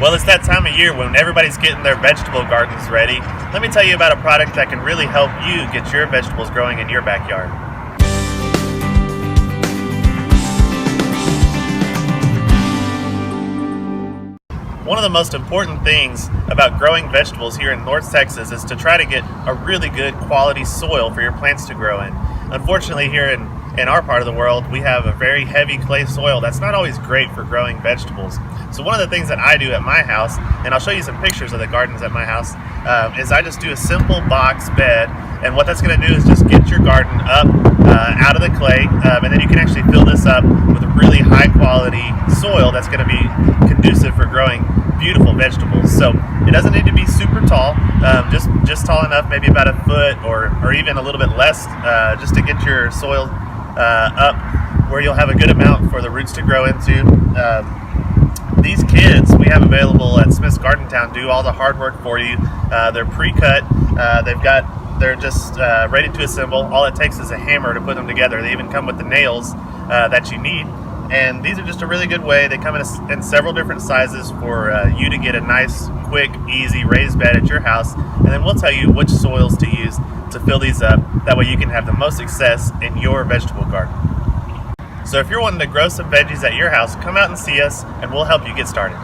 Well, it's that time of year when everybody's getting their vegetable gardens ready. Let me tell you about a product that can really help you get your vegetables growing in your backyard. One of the most important things about growing vegetables here in North Texas is to try to get a really good quality soil for your plants to grow in. Unfortunately, here in our part of the world, we have a very heavy clay soil that's not always great for growing vegetables. So one of the things that I do at my house, and I'll show you some pictures of the gardens at my house, is I just do a simple box bed, and what that's going to do is just get your garden up out of the clay, and then you can actually fill this up with a really high quality soil that's going to be conducive for growing beautiful vegetables. So it doesn't need to be super tall, just tall enough, maybe about a foot or even a little bit less, just to get your soil up where you'll have a good amount for the roots to grow into. These kits we have available at Smith's Garden Town do all the hard work for you. They're pre-cut. They're just ready to assemble. All it takes is a hammer to put them together. They even come with the nails that you need. And these are just a really good way. They come in several different sizes for you to get a nice, quick, easy raised bed at your house. And then we'll tell you which soils to use to fill these up. That way you can have the most success in your vegetable garden. So if you're wanting to grow some veggies at your house, come out and see us and we'll help you get started.